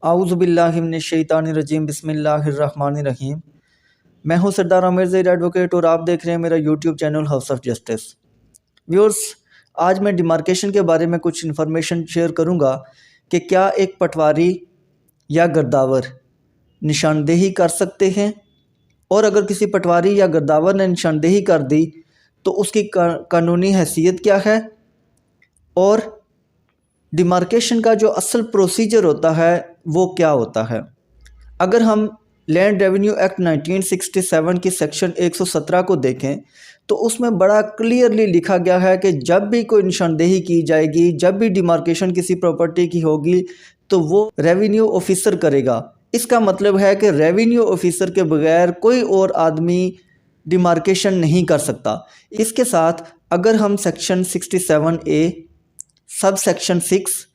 आऊज़ुबिल्लाहिमिनश्शैतानिर्रजीम बिस्मिल्लाहिर्रहमानिर्रहीम। मैं हूं सरदार आमिर ज़ैद एडवोकेट और आप देख रहे हैं मेरा YouTube channel house of justice. Viewers, आज मैं डिमार्केशन के बारे में कुछ इन्फॉर्मेशन शेयर करूंगा कि क्या एक पटवारी या गिरदावर निशानदेही कर सकते हैं, और अगर किसी पटवारी या गिरदावर ने निशानदेही कर दी तो उसकी कानूनी हैसियत क्या है, और डिमार्केशन का जो असल प्रोसीजर होता है वो क्या होता है। अगर हम लैंड रेवेन्यू एक्ट 1967 की सेक्शन 117 को देखें तो उसमें बड़ा क्लियरली लिखा गया है कि जब भी कोई निशानदेही की जाएगी, जब भी डिमार्केशन किसी प्रॉपर्टी की होगी तो वो रेवेन्यू ऑफिसर करेगा। इसका मतलब है कि रेवेन्यू ऑफिसर के बगैर कोई और आदमी डिमार्केशन नहीं कर सकता। इसके साथ अगर हम section 67A sub section 6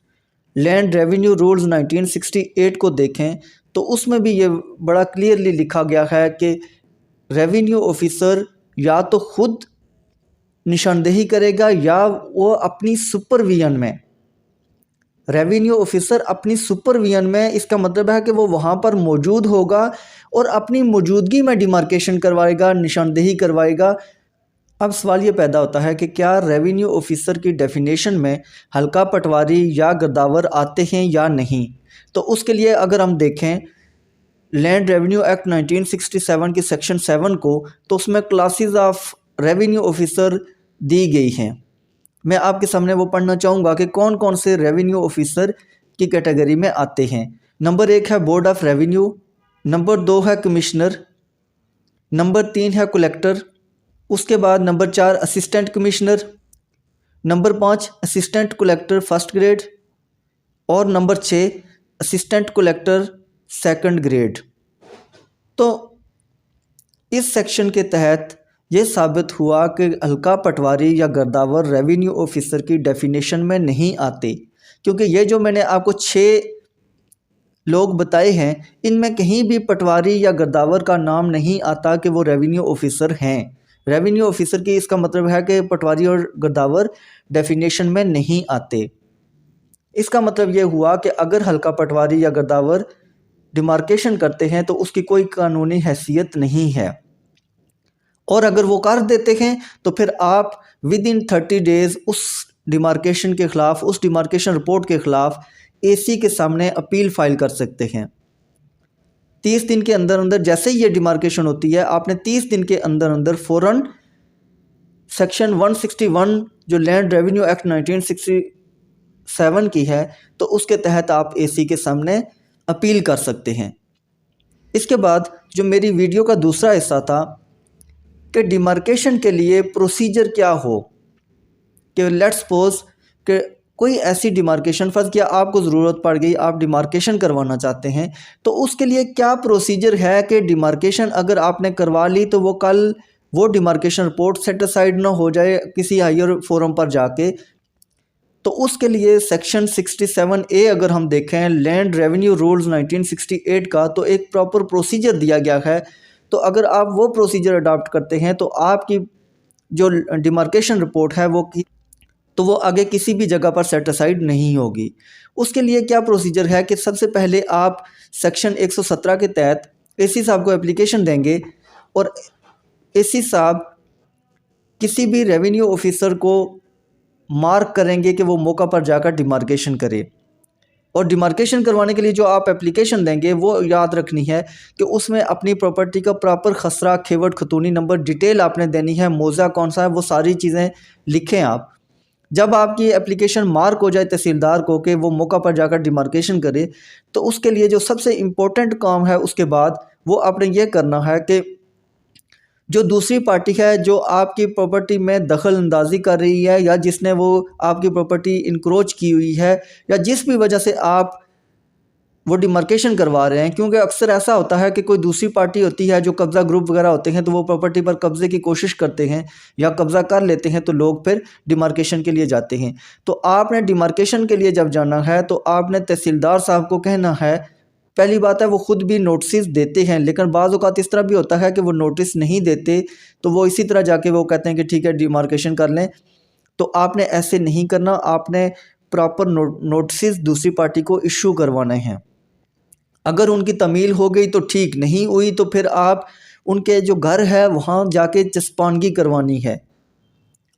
land revenue rules 1968 को देखें तो उसमें भी ये बड़ा क्लियरली लिखा गया है कि रेवेन्यू ऑफिसर या तो खुद निशानदेही करेगा या वो अपनी सुपरविजन में, रेवेन्यू ऑफिसर अपनी सुपरविजन में, इसका मतलब है कि वो वहाँ पर मौजूद होगा और अपनी मौजूदगी में डिमार्केशन करवाएगा, निशानदेही करवाएगा। अब सवाल ये पैदा होता है कि क्या रेवेन्यू ऑफिसर की डेफिनेशन में हल्का पटवारी या गिरदावर आते हैं या नहीं। तो उसके लिए अगर हम देखें लैंड रेवेन्यू एक्ट 1967 की सेक्शन 7 को, तो उसमें क्लासेस ऑफ रेवेन्यू ऑफिसर दी गई हैं। मैं आपके सामने वो पढ़ना चाहूँगा कि कौन कौन से रेवेन्यू ऑफिसर की कैटेगरी में आते हैं। नंबर 1 है बोर्ड ऑफ रेवेन्यू, नंबर 2 है कमिश्नर, नंबर 3 है कलेक्टर, उसके बाद number 4 assistant commissioner, number 5 assistant collector first grade, और number 6 assistant collector second grade. तो इस सेक्शन के तहत ये साबित हुआ कि हल्का पटवारी या गिरदावर रेवेन्यू ऑफिसर की डेफिनेशन में नहीं आते, क्योंकि ये जो मैंने आपको 6 लोग बताए हैं इनमें कहीं भी पटवारी या गिरदावर का नाम नहीं आता कि वो रेवेन्यू ऑफिसर हैं। रेवेन्यू ऑफिसर की इसका मतलब है कि पटवारी और गिरदावर डेफिनेशन में नहीं आते। इसका मतलब ये हुआ कि अगर हल्का पटवारी या गिरदावर डिमार्केशन करते हैं तो उसकी कोई कानूनी हैसियत नहीं है, और अगर वो कर देते हैं तो फिर आप विद इन 30 डेज़ उस डिमार्केशन के ख़िलाफ़, उस डिमार्केशन रिपोर्ट के ख़िलाफ़ एसी के सामने अपील फाइल कर सकते हैं। 30 दिन के अंदर अंदर जैसे ही ये डिमार्केशन होती है, आपने 30 दिन के अंदर अंदर फ़ौरन सेक्शन 161 जो लैंड रेवेन्यू एक्ट 1967 की है, तो उसके तहत आप एसी के सामने अपील कर सकते हैं। इसके बाद जो मेरी वीडियो का दूसरा हिस्सा था कि डिमार्केशन के लिए प्रोसीजर क्या हो, कि लेट्स सपोज कि कोई ऐसी डिमार्केशन फर्ज किया, आपको ज़रूरत पड़ गई, आप डिमार्केशन करवाना चाहते हैं, तो उसके लिए क्या प्रोसीजर है कि डिमार्केशन अगर आपने करवा ली तो वो कल वो डिमार्केशन रिपोर्ट सेट असाइड ना हो जाए किसी हायर फोरम पर जाके। तो उसके लिए सेक्शन 67A अगर हम देखें लैंड रेवेन्यू रूल्स 1968 का, तो एक प्रॉपर प्रोसीजर दिया गया है। तो अगर आप वो प्रोसीजर अडॉप्ट करते हैं तो आपकी जो डिमार्केशन रिपोर्ट है वो आगे किसी भी जगह पर सेट असाइड नहीं होगी। उसके लिए क्या प्रोसीजर है कि सबसे पहले आप सेक्शन 117 के तहत एसी साहब को एप्लीकेशन देंगे, और एसी साहब किसी भी रेवेन्यू ऑफिसर को मार्क करेंगे कि वो मौका पर जाकर डिमार्केशन करे। और डिमार्केशन करवाने के लिए जो आप एप्लीकेशन देंगे वो याद रखनी है कि उसमें अपनी प्रॉपर्टी का प्रॉपर खसरा, खेवट, खतूनी नंबर, डिटेल आपने देनी है, मौजा कौन सा है, वो सारी चीज़ें लिखें आप। जब आपकी एप्लीकेशन मार्क हो जाए तहसीलदार को कि वो मौका पर जाकर डिमार्केशन करे, तो उसके लिए जो सबसे इम्पोर्टेंट काम है उसके बाद वो आपने ये करना है कि जो दूसरी पार्टी है जो आपकी प्रॉपर्टी में दखल अंदाजी कर रही है, या जिसने वो आपकी प्रॉपर्टी इंक्रोच की हुई है, या जिस भी वजह से आप वो डिमार्केशन करवा रहे हैं, क्योंकि अक्सर ऐसा होता है कि कोई दूसरी पार्टी होती है जो कब्ज़ा ग्रुप वगैरह होते हैं, तो वो प्रॉपर्टी पर कब्ज़े की कोशिश करते हैं या कब्ज़ा कर लेते हैं, तो लोग फिर डिमार्केशन के लिए जाते हैं। तो आपने डिमार्केशन के लिए जब जाना है तो आपने तहसीलदार साहब को कहना है, पहली बात है वो ख़ुद भी नोटिस देते हैं, लेकिन बाज़ औक़ात इस तरह भी होता है कि वो नोटिस नहीं देते, तो वो इसी तरह जाके वो कहते हैं कि ठीक है डिमार्केशन कर लें। तो आपने ऐसे नहीं करना, आपने प्रॉपर नोटिस दूसरी पार्टी को इशू करवाने हैं। अगर उनकी तमील हो गई तो ठीक, नहीं हुई तो फिर आप उनके जो घर है वहाँ जाके चस्पानगी करवानी है।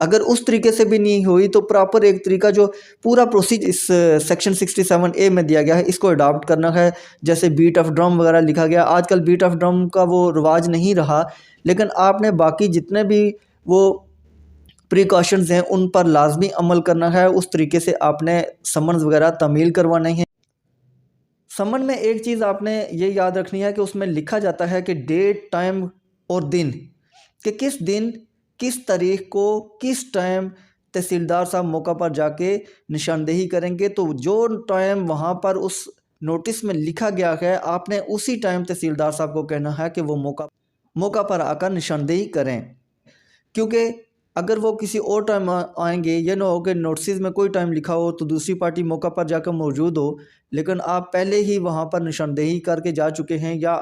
अगर उस तरीके से भी नहीं हुई तो प्रॉपर एक तरीका जो पूरा प्रोसीजर इस सेक्शन 67A में दिया गया है, इसको अडॉप्ट करना है। जैसे बीट ऑफ ड्रम वगैरह लिखा गया, आजकल बीट ऑफ ड्रम का वो रिवाज नहीं रहा, लेकिन आपने बाकी जितने भी वो प्रिकॉशंस हैं उन पर लाजमी अमल करना है। उस तरीके से आपने समन्स वगैरह तमील करवाने हैं। समन में एक चीज़ आपने ये याद रखनी है कि उसमें लिखा जाता है कि डेट, टाइम और दिन, कि किस दिन, किस तारीख को, किस टाइम तहसीलदार साहब मौका पर जाके निशानदेही करेंगे। तो जो टाइम वहाँ पर उस नोटिस में लिखा गया है, आपने उसी टाइम तहसीलदार साहब को कहना है कि वो मौका पर आकर निशानदेही करें। क्योंकि अगर वो किसी और टाइम आएंगे, ये ना हो कि नोटिस में कोई टाइम लिखा हो तो दूसरी पार्टी मौका पर जाकर मौजूद हो, लेकिन आप पहले ही वहाँ पर निशानदेही करके जा चुके हैं या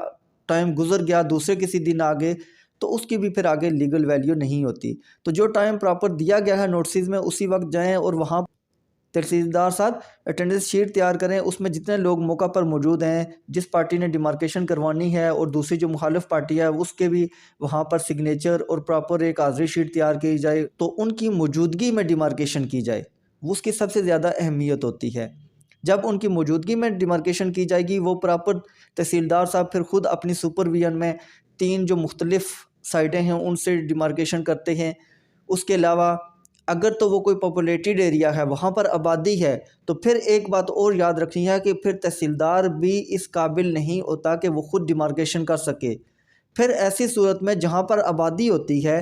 टाइम गुजर गया, दूसरे किसी दिन आगे, तो उसकी भी फिर आगे लीगल वैल्यू नहीं होती। तो जो टाइम प्रॉपर दिया गया है नोटिस में, उसी वक्त जाएँ और वहाँ तहसीलदार साहब अटेंडेंस शीट तैयार करें। उसमें जितने लोग मौका पर मौजूद हैं, जिस पार्टी ने डिमार्केशन करवानी है और दूसरी जो मुखालिफ पार्टी है उसके भी वहाँ पर सिग्नेचर और प्रॉपर एक हाज़िरी शीट तैयार की जाए, तो उनकी मौजूदगी में डिमार्केशन की जाए, उसकी सबसे ज़्यादा अहमियत होती है। जब उनकी मौजूदगी में डिमार्केशन की जाएगी, वो प्रॉपर तहसीलदार साहब फिर ख़ुद अपनी सुपरविजन में 3 जो मुख्तलिफ साइटें हैं उनसे डिमार्केशन करते हैं। उसके अलावा अगर तो वो कोई पॉपुलेटेड एरिया है, वहाँ पर आबादी है, तो फिर एक बात और याद रखनी है कि फिर तहसीलदार भी इस काबिल नहीं होता कि वो ख़ुद डिमार्केशन कर सके। फिर ऐसी सूरत में जहाँ पर आबादी होती है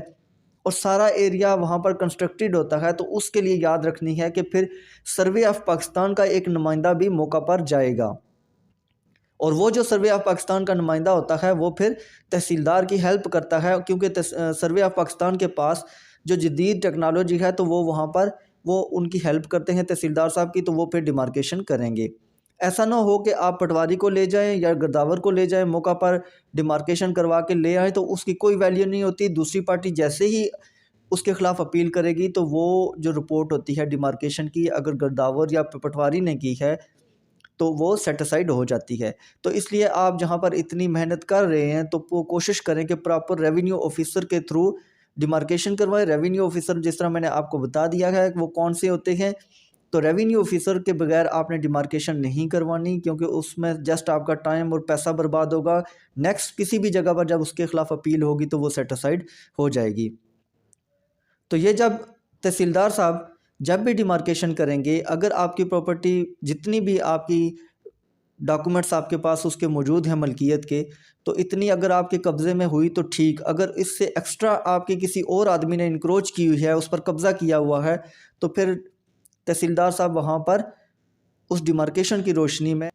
और सारा एरिया वहाँ पर कंस्ट्रक्टेड होता है, तो उसके लिए याद रखनी है कि फिर सर्वे ऑफ पाकिस्तान का एक नुमाइंदा भी मौका पर जाएगा, और वो जो सर्वे ऑफ पाकिस्तान का नुमाइंदा होता है वो फिर तहसीलदार की हेल्प करता है, क्योंकि सर्वे ऑफ पाकिस्तान के पास जो जदीद टेक्नोलॉजी है तो वो वहाँ पर वो उनकी हेल्प करते हैं तहसीलदार साहब की, तो वो फिर डिमार्केशन करेंगे। ऐसा ना हो कि आप पटवारी को ले जाएं या गिरदावर को ले जाएं, मौका पर डिमार्केशन करवा के ले आएँ तो उसकी कोई वैल्यू नहीं होती। दूसरी पार्टी जैसे ही उसके ख़िलाफ़ अपील करेगी तो वो जो रिपोर्ट होती है डिमार्केशन की, अगर गिरदावर या पटवारी ने की है तो वो सेटिसाइड हो जाती है। तो इसलिए आप जहाँ पर इतनी मेहनत कर रहे हैं तो वो कोशिश करें कि प्रॉपर रेवेन्यू ऑफिसर के थ्रू डिमार्केशन करवाएं। रेवेन्यू ऑफिसर जिस तरह मैंने आपको बता दिया है वो कौन से होते हैं, तो रेवेन्यू ऑफिसर के बगैर आपने डिमार्केशन नहीं करवानी, क्योंकि उसमें जस्ट आपका टाइम और पैसा बर्बाद होगा। नेक्स्ट किसी भी जगह पर जब उसके ख़िलाफ़ अपील होगी तो वो सेटिसाइड हो जाएगी। तो ये जब तहसीलदार साहब जब भी डिमार्केशन करेंगे, अगर आपकी प्रॉपर्टी जितनी भी आपकी डॉक्यूमेंट्स आपके पास उसके मौजूद हैं मलकियत के, तो इतनी अगर आपके कब्ज़े में हुई तो ठीक, अगर इससे एक्स्ट्रा आपके किसी और आदमी ने इंक्रोच की हुई है, उस पर कब्ज़ा किया हुआ है, तो फिर तहसीलदार साहब वहाँ पर उस डिमार्केशन की रोशनी में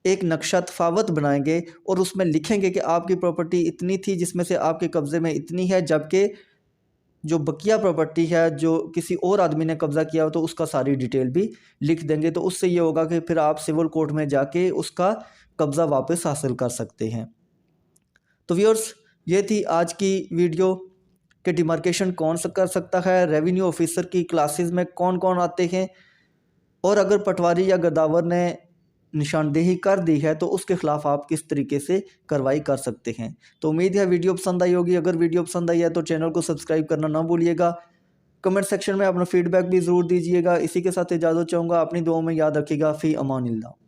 एक नक्शा तफावत बनाएंगे और उसमें लिखेंगे कि आपकी प्रॉपर्टी इतनी थी जिसमें से आपके कब्ज़े में इतनी है, जबकि जो बकिया प्रॉपर्टी है जो किसी और आदमी ने कब्ज़ा किया हो तो उसका सारी डिटेल भी लिख देंगे। तो उससे ये होगा कि फिर आप सिविल कोर्ट में जाके उसका कब्ज़ा वापस हासिल कर सकते हैं। तो व्यूअर्स, ये थी आज की वीडियो कि डिमार्केशन कौन सा कर सकता है, रेवेन्यू ऑफिसर की क्लासेस में कौन कौन आते हैं, और अगर पटवारी या गदावर ने निशानदेही कर दी है तो उसके ख़िलाफ़ आप किस तरीके से कार्रवाई कर सकते हैं। तो उम्मीद है वीडियो पसंद आई होगी। अगर वीडियो पसंद आई है तो चैनल को सब्सक्राइब करना ना भूलिएगा। कमेंट सेक्शन में अपना फीडबैक भी ज़रूर दीजिएगा। इसी के साथ इजाज़त चाहूँगा। अपनी दुआओं में याद रखिएगा। फ़ी अमानिल्लाह।